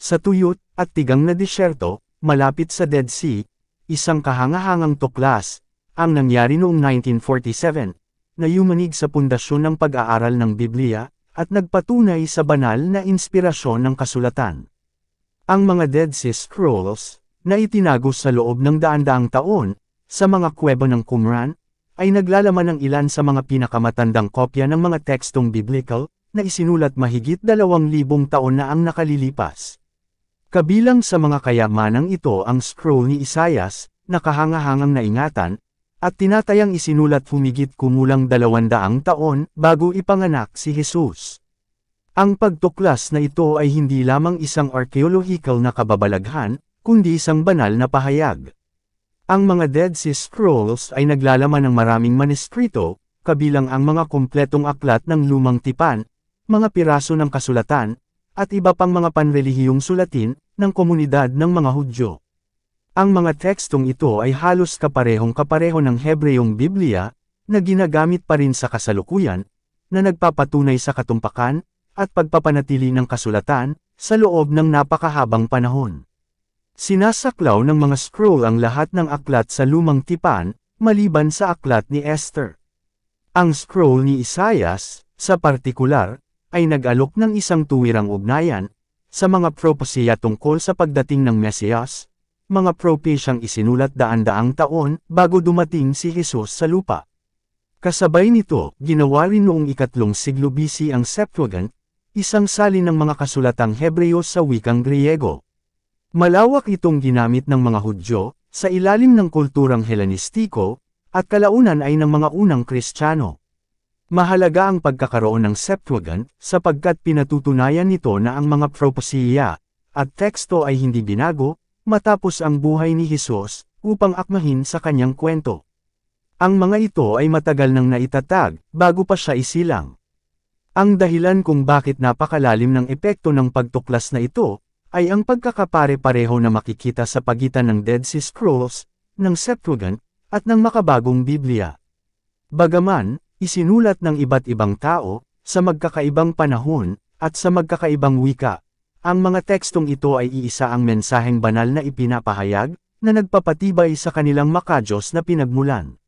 Sa tuyot at tigang na disyerto, malapit sa Dead Sea, isang kahangahangang tuklas, ang nangyari noong 1947, na yumanig sa pundasyon ng pag-aaral ng Biblia, at nagpatunay sa banal na inspirasyon ng kasulatan. Ang mga Dead Sea Scrolls, na itinago sa loob ng daan-daang taon, sa mga kuweba ng Qumran, ay naglalaman ng ilan sa mga pinakamatandang kopya ng mga tekstong biblical, na isinulat mahigit 2,000 taon na ang nakalilipas. Kabilang sa mga kayamanang ito ang scroll ni Isaias, na kahangahangang naingatan, at tinatayang isinulat humigit kumulang 200 taon bago ipanganak si Jesus. Ang pagtuklas na ito ay hindi lamang isang archaeological na kababalaghan, kundi isang banal na pahayag. Ang mga Dead Sea Scrolls ay naglalaman ng maraming manuskrito, kabilang ang mga kumpletong aklat ng lumang tipan, mga piraso ng kasulatan, at iba pang mga panrelihiyong sulatin ng komunidad ng mga Hudyo. Ang mga tekstong ito ay halos kapareho ng Hebreyong Biblia, na ginagamit pa rin sa kasalukuyan, na nagpapatunay sa katumpakan, at pagpapanatili ng kasulatan, sa loob ng napakahabang panahon. Sinasaklaw ng mga scroll ang lahat ng aklat sa lumang tipan, maliban sa aklat ni Esther. Ang scroll ni Isaias, sa partikular, ay nag-alok ng isang tuwirang ugnayan, sa mga propesya tungkol sa pagdating ng Mesiyas, mga propesyang isinulat daan-daang taon bago dumating si Jesus sa lupa. Kasabay nito, ginawa rin noong 3 siglo BC ang Septuagint, isang salin ng mga kasulatang Hebreo sa wikang Griego. Malawak itong ginamit ng mga Hudyo, sa ilalim ng kulturang Helenistiko, at kalaunan ay ng mga unang Kristiyano. Mahalaga ang pagkakaroon ng Septuagint, sapagkat pinatutunayan nito na ang mga propesya, at teksto ay hindi binago, matapos ang buhay ni Jesus, upang akmahin sa kanyang kwento. Ang mga ito ay matagal nang naitatag, bago pa siya isilang. Ang dahilan kung bakit napakalalim ng epekto ng pagtuklas na ito, ay ang pagkakapare-pareho na makikita sa pagitan ng Dead Sea Scrolls, ng Septuagint, at ng makabagong Biblia. Bagaman, isinulat ng iba't ibang tao, sa magkakaibang panahon, at sa magkakaibang wika, ang mga tekstong ito ay iisa ang mensaheng banal na ipinapahayag, na nagpapatibay sa kanilang makadiyos na pinagmulan.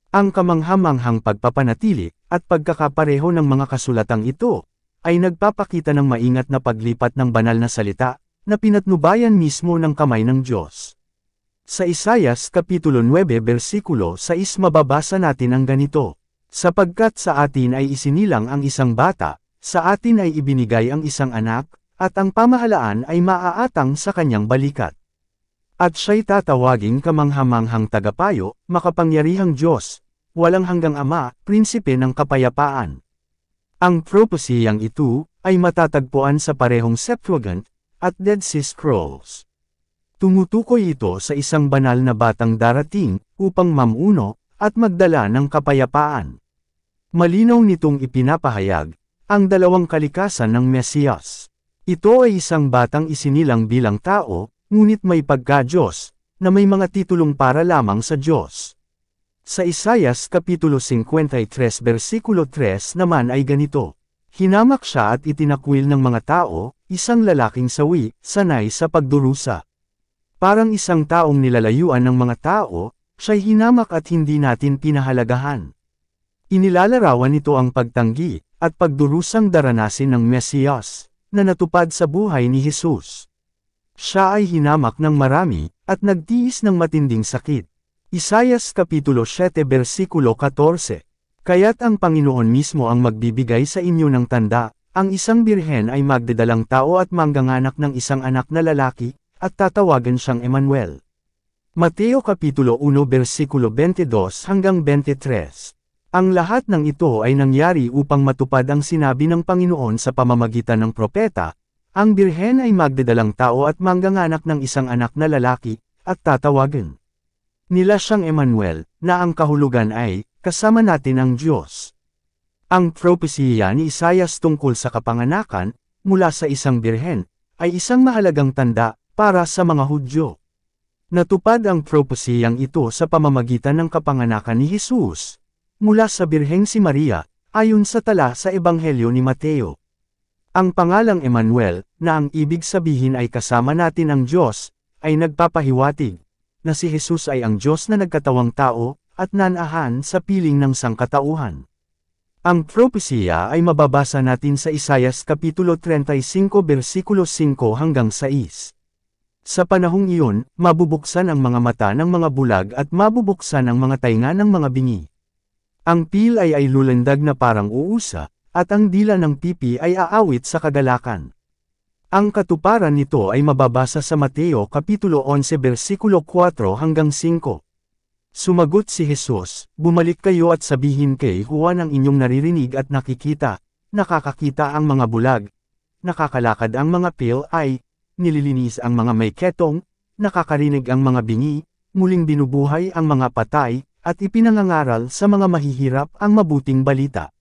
Ang kamanghamanghang pagpapanatili, at pagkakapareho ng mga kasulatang ito, ay nagpapakita ng maingat na paglipat ng banal na salita, na pinatnubayan mismo ng kamay ng Diyos. Sa Isaias Kapitulo 9 versikulo 6 mababasa natin ang ganito, sapagkat sa atin ay isinilang ang isang bata, sa atin ay ibinigay ang isang anak, at ang pamahalaan ay maaatang sa kanyang balikat. At siya'y tatawaging kamanghamanghang tagapayo, makapangyarihang Diyos, walang hanggang Ama, prinsipe ng kapayapaan. Ang propesiyang ito, ay matatagpuan sa parehong Septuagint, at Dead Sea Scrolls. Tumutukoy ito sa isang banal na batang darating, upang mamuno, at magdala ng kapayapaan. Malinaw nitong ipinapahayag, ang dalawang kalikasan ng Mesiyas. Ito ay isang batang isinilang bilang tao, ngunit may pagka-Diyos, na may mga titulong para lamang sa Diyos. Sa Isaias Kapitulo 53 versikulo 3 naman ay ganito, hinamak siya at itinakwil ng mga tao, isang lalaking sawi, sanay sa pagdurusa. Parang isang taong nilalayuan ng mga tao, siya'y hinamak at hindi natin pinahalagahan. Inilalarawan nito ang pagtanggi, at pagdurusang daranasin ng Mesiyas, na natupad sa buhay ni Jesus. Siya ay hinamak ng marami, at nagtiis ng matinding sakit. Isaias Kapitulo 7 versikulo 14. Kaya't ang Panginoon mismo ang magbibigay sa inyo ng tanda, ang isang birhen ay magdadalang tao at mangganganak ng isang anak na lalaki, at tatawagan siyang Emmanuel. Mateo Kapitulo 1 versikulo 22 hanggang 23. Ang lahat ng ito ay nangyari upang matupad ang sinabi ng Panginoon sa pamamagitan ng propeta, ang birhen ay magdadalang tao at mangganganak ng isang anak na lalaki, at tatawagan nila siyang Emmanuel, na ang kahulugan ay, kasama natin ang Diyos. Ang propesiya ni Isaias tungkol sa kapanganakan, mula sa isang birhen, ay isang mahalagang tanda, para sa mga Hudyo. Natupad ang propesiyang ito sa pamamagitan ng kapanganakan ni Jesus, mula sa birheng si Maria, ayon sa tala sa Ebanghelyo ni Mateo. Ang pangalang Emmanuel, na ang ibig sabihin ay kasama natin ang Diyos, ay nagpapahiwatig na si Jesus ay ang Diyos na nagkatawang tao, at nanahan sa piling ng sangkatauhan. Ang propesiya ay mababasa natin sa Isaias Kapitulo 35 versikulo 5 hanggang 6. Sa panahong iyon, mabubuksan ang mga mata ng mga bulag at mabubuksan ang mga tainga ng mga bingi. Ang pilay ay lulandag na parang uusa, at ang dila ng pipi ay aawit sa kagalakan. Ang katuparan nito ay mababasa sa Mateo Kapitulo 11 versikulo 4 hanggang 5. Sumagot si Jesus, "Bumalik kayo at sabihin kay Juan ang inyong naririnig at nakikita, nakakakita ang mga bulag, nakakalakad ang mga pilay, nililinis ang mga may ketong, nakakarinig ang mga bingi, muling binubuhay ang mga patay, at ipinangangaral sa mga mahihirap ang mabuting balita."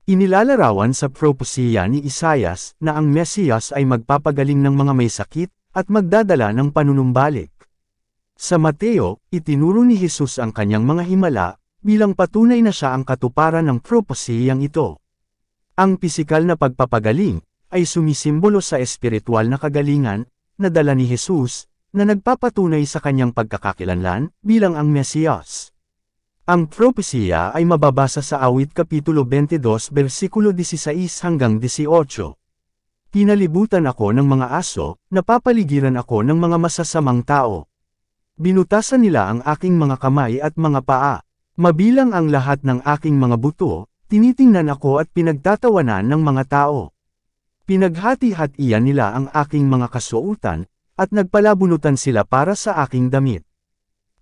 Inilalarawan sa propesiya ni Isaias na ang Mesiyas ay magpapagaling ng mga may sakit, at magdadala ng panunumbalik. Sa Mateo, itinuro ni Jesus ang kanyang mga himala, bilang patunay na siya ang katuparan ng propesiyang ito. Ang pisikal na pagpapagaling, ay sumisimbolo sa espiritual na kagalingan, na dala ni Jesus, na nagpapatunay sa kanyang pagkakakilanlan, bilang ang Mesiyas. Ang propesiya ay mababasa sa Awit Kapitulo 22 versikulo 16 hanggang 18. Pinalibutan ako ng mga aso, napapaligiran ako ng mga masasamang tao. Binutasan nila ang aking mga kamay at mga paa. Mabilang ang lahat ng aking mga buto, tinitingnan ako at pinagtatawanan ng mga tao. Pinaghati-hatian nila ang aking mga kasuotan, at nagpalabunutan sila para sa aking damit.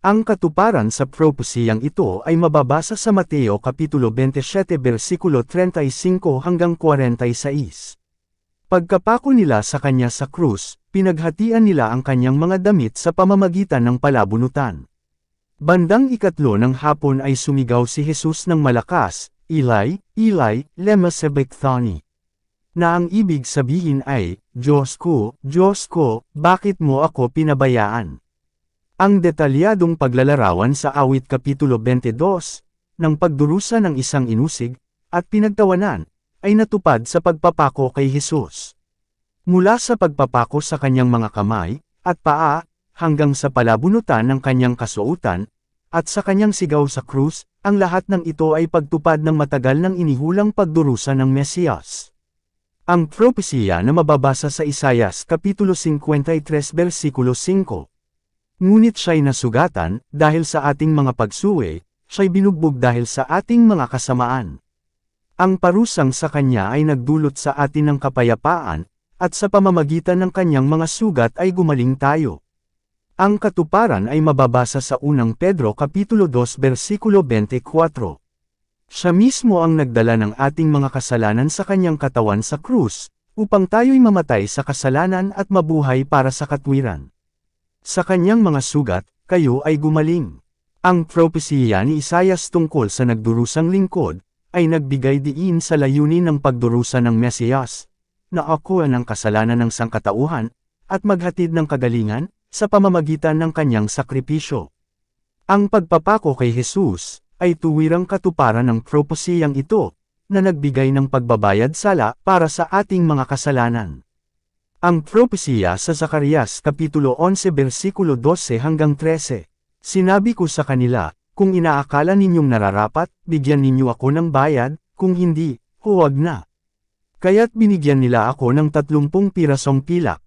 Ang katuparan sa propesiyang ito ay mababasa sa Mateo Kapitulo 27 versikulo 35 hanggang 46. Pagkapako nila sa kanya sa krus, pinaghatian nila ang kanyang mga damit sa pamamagitan ng palabunutan. Bandang ikatlo ng hapon ay sumigaw si Jesus ng malakas, "Eli, Eli, lema sabachthani?" Na ang ibig sabihin ay, Diyos ko, bakit mo ako pinabayaan?" Ang detalyadong paglalarawan sa Awit Kapitulo 22, ng pagdurusa ng isang inusig, at pinagtawanan, ay natupad sa pagpapako kay Jesus. Mula sa pagpapako sa kanyang mga kamay, at paa, hanggang sa palabunutan ng kanyang kasuotan, at sa kanyang sigaw sa krus, ang lahat ng ito ay pagtupad ng matagal ng inihulang pagdurusa ng Mesiyas. Ang propesiya na mababasa sa Isaias Kapitulo 53 versikulo 5. Ngunit siya'y nasugatan, dahil sa ating mga pagsuwi, siya'y binugbog dahil sa ating mga kasamaan. Ang parusang sa kanya ay nagdulot sa atin ng kapayapaan, at sa pamamagitan ng kanyang mga sugat ay gumaling tayo. Ang katuparan ay mababasa sa unang Pedro Kapitulo 2 versikulo 24. Siya mismo ang nagdala ng ating mga kasalanan sa kanyang katawan sa krus, upang tayo'y mamatay sa kasalanan at mabuhay para sa katwiran. Sa kanyang mga sugat, kayo ay gumaling. Ang propesiya ni Isaias tungkol sa nagdurusang lingkod, ay nagbigay diin sa layunin ng pagdurusa ng Mesiyas, na akuan ang kasalanan ng sangkatauhan, at maghatid ng kagalingan, sa pamamagitan ng kanyang sakripisyo. Ang pagpapako kay Jesus, ay tuwirang katuparan ng propesiyang ito, na nagbigay ng pagbabayad sala para sa ating mga kasalanan. Ang propesiya sa Zacarias Kapitulo 11 versikulo 12 hanggang 13. Sinabi ko sa kanila, kung inaakala ninyong nararapat, bigyan ninyo ako ng bayad, kung hindi, huwag na. Kaya't binigyan nila ako ng 30 pirasong pilak.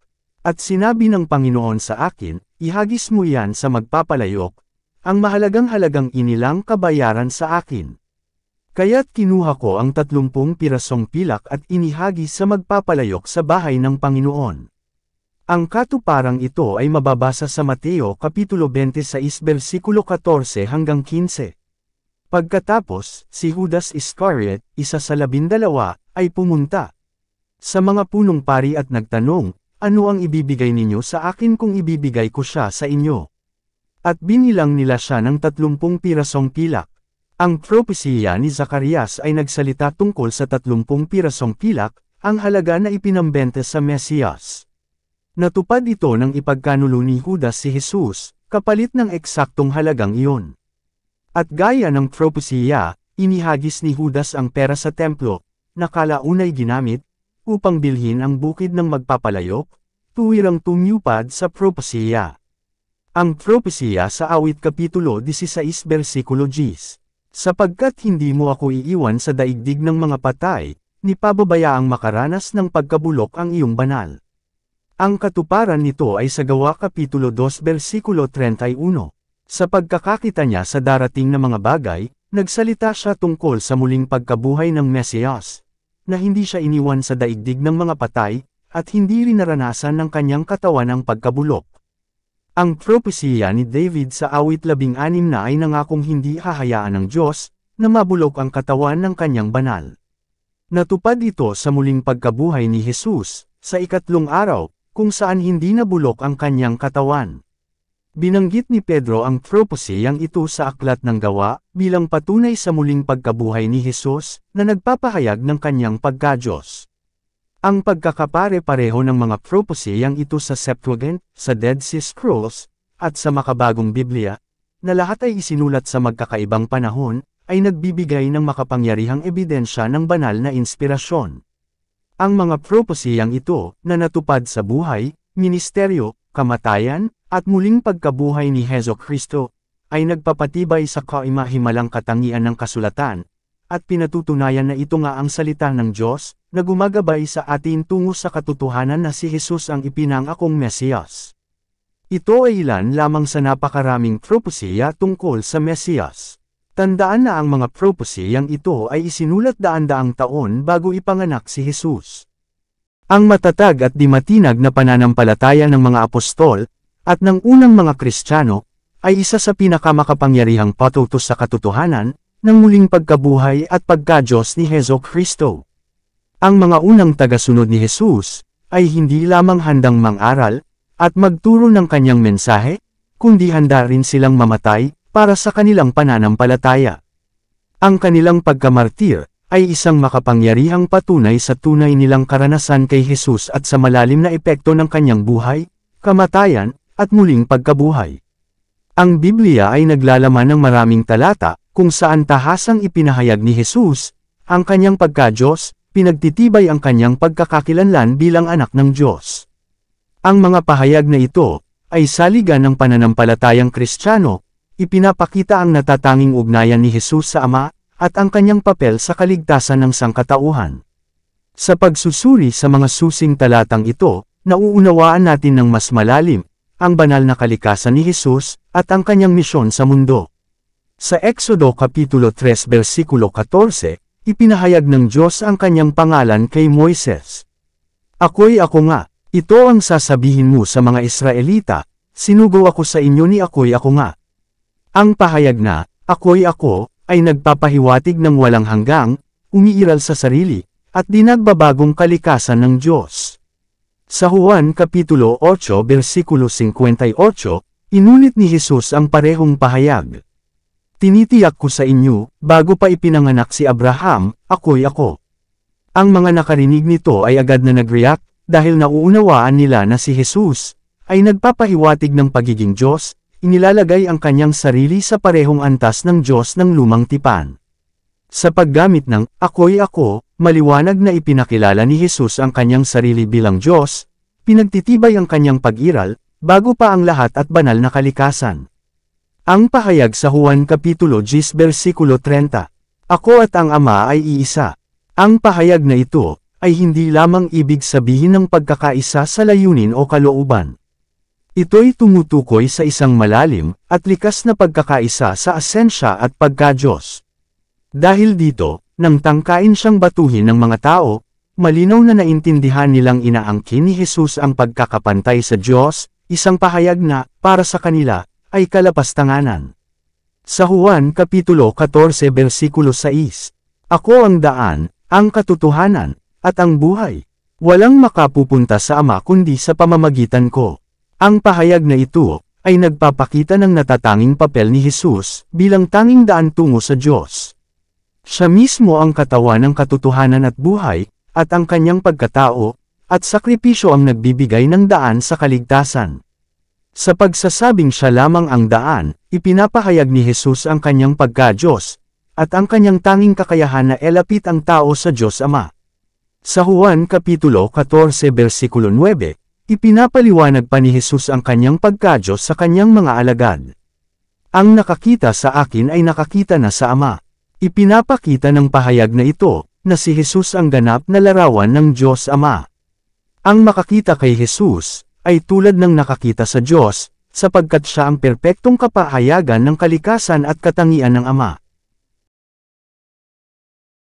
At sinabi ng Panginoon sa akin, ihagis mo yan sa magpapalayok, ang mahalagang-halagang inilang kabayaran sa akin. Kaya't kinuha ko ang 30 pirasong pilak at inihagis sa magpapalayok sa bahay ng Panginoon. Ang katuparang ito ay mababasa sa Mateo Kapitulo 26 versikulo 14 hanggang 15. Pagkatapos, si Judas Iscariot, isa sa 12, ay pumunta sa mga punong pari at nagtanong, "Ano ang ibibigay ninyo sa akin kung ibibigay ko siya sa inyo?" At binilang nila siya ng 30 pirasong pilak. Ang propesiya ni Zacarias ay nagsalita tungkol sa 30 pirasong pilak, ang halaga na ipinambenta sa Mesiyas. Natupad ito nang ipagkanulo ni Judas si Jesus, kapalit ng eksaktong halagang iyon. At gaya ng propesiya, inihagis ni Judas ang pera sa templo, na kalaunay ginamit, upang bilhin ang bukid ng magpapalayok, tuwirang tumyupad sa propesiya. Ang propesiya sa Awit Kapitulo 16 versikulo 10. Sapagkat hindi mo ako iiwan sa daigdig ng mga patay, ni pababayaang makaranas ng pagkabulok ang iyong banal. Ang katuparan nito ay sa Gawa Kapitulo 2 versikulo 31. Sa pagkakakita niya sa darating na mga bagay, nagsalita siya tungkol sa muling pagkabuhay ng Mesiyas, na hindi siya iniwan sa daigdig ng mga patay, at hindi rin naranasan ng kanyang katawan ang pagkabulok. Ang propesiya ni David sa Awit 16 na ay nangakong hindi hahayaan ng Diyos, na mabulok ang katawan ng kanyang banal. Natupad ito sa muling pagkabuhay ni Jesus, sa ikatlong araw, kung saan hindi nabulok ang kanyang katawan. Binanggit ni Pedro ang propesiyang ito sa Aklat ng Gawa, bilang patunay sa muling pagkabuhay ni Jesus, na nagpapahayag ng kanyang pagka-Diyos. Ang pagkakapare-pareho ng mga propesiyang ito sa Septuagint, sa Dead Sea Scrolls, at sa makabagong Biblia, na lahat ay isinulat sa magkakaibang panahon, ay nagbibigay ng makapangyarihang ebidensya ng banal na inspirasyon. Ang mga propesiyang ito, na natupad sa buhay, ministeryo, kamatayan, at muling pagkabuhay ni Hesukristo, ay nagpapatibay sa kaimahimalang katangian ng kasulatan, at pinatutunayan na ito nga ang salita ng Diyos, na gumagabay sa atin tungo sa katotohanan na si Jesus ang ipinangakong Mesiyas. Ito ay ilan lamang sa napakaraming propesiya tungkol sa Mesiyas. Tandaan na ang mga propesiyang ito ay isinulat daan-daang taon bago ipanganak si Jesus. Ang matatag at di matinag na pananampalataya ng mga apostol, at ng unang mga Kristiyano, ay isa sa pinakamakapangyarihang patutos sa katotohanan, ng muling pagkabuhay at pagka-Diyos ni Hesukristo. Ang mga unang tagasunod ni Jesus, ay hindi lamang handang mang-aral, at magturo ng kanyang mensahe, kundi handa rin silang mamatay, para sa kanilang pananampalataya. Ang kanilang pagkamartir, ay isang makapangyarihang patunay sa tunay nilang karanasan kay Jesus at sa malalim na epekto ng kanyang buhay, kamatayan, at muling pagkabuhay. Ang Biblia ay naglalaman ng maraming talata, kung saan tahasang ipinahayag ni Jesus, ang kanyang pagka-Diyos, pinagtitibay ang kanyang pagkakakilanlan bilang anak ng Diyos. Ang mga pahayag na ito, ay saligan ng pananampalatayang Kristiyano, ipinapakita ang natatanging ugnayan ni Jesus sa Ama, at ang kanyang papel sa kaligtasan ng sangkatauhan. Sa pagsusuri sa mga susing talatang ito, nauunawaan natin ng mas malalim, ang banal na kalikasan ni Jesus, at ang kanyang misyon sa mundo. Sa Exodo Kapitulo 3 versikulo 14, ipinahayag ng Diyos ang kanyang pangalan kay Moises. Ako'y ako nga, ito ang sasabihin mo sa mga Israelita, sinugo ako sa inyo ni ako'y ako nga. Ang pahayag na, ako'y ako, ay nagpapahiwatig ng walang hanggang, umiiral sa sarili, at di nagbabagong kalikasan ng Diyos. Sa Juan Kapitulo 8 versikulo 58, inulit ni Jesus ang parehong pahayag. Tinitiyak ko sa inyo, bago pa ipinanganak si Abraham, ako'y ako. Ang mga nakarinig nito ay agad na nag-react, dahil nauunawaan nila na si Jesus, ay nagpapahiwatig ng pagiging Diyos, inilalagay ang kanyang sarili sa parehong antas ng Diyos ng lumang tipan. Sa paggamit ng, ako'y ako, maliwanag na ipinakilala ni Jesus ang kanyang sarili bilang Diyos, pinagtitibay ang kanyang pag-iral, bago pa ang lahat at banal na kalikasan. Ang pahayag sa Juan Kapitulo 10 versikulo 30, Ako at ang Ama ay iisa. Ang pahayag na ito, ay hindi lamang ibig sabihin ng pagkakaisa sa layunin o kalooban. Ito'y tumutukoy sa isang malalim, at likas na pagkakaisa sa asensya at pagka-Diyos. Dahil dito, nang tangkain siyang batuhin ng mga tao, malinaw na naintindihan nilang inaangkin ni Jesus ang pagkakapantay sa Diyos, isang pahayag na, para sa kanila, ay kalapastanganan. Sa Juan Kapitulo 14 versikulo 6, Ako ang daan, ang katotohanan, at ang buhay. Walang makapupunta sa Ama kundi sa pamamagitan ko. Ang pahayag na ito, ay nagpapakita ng natatanging papel ni Jesus, bilang tanging daan tungo sa Diyos. Siya mismo ang katawan ng katotohanan at buhay, at ang kanyang pagkatao, at sakripisyo ang nagbibigay ng daan sa kaligtasan. Sa pagsasabing siya lamang ang daan, ipinapahayag ni Jesus ang kanyang pagka-Diyos, at ang kanyang tanging kakayahan na elapit ang tao sa Diyos Ama. Sa Juan Kapitulo 14 versikulo 9, ipinapaliwanag pa ni Jesus ang kanyang pagkadiyos sa kanyang mga alagad. Ang nakakita sa akin ay nakakita na sa Ama. Ipinapakita ng pahayag na ito, na si Jesus ang ganap na larawan ng Diyos Ama. Ang makakita kay Jesus, ay tulad ng nakakita sa Diyos, sapagkat siya ang perpektong kapahayagan ng kalikasan at katangian ng Ama.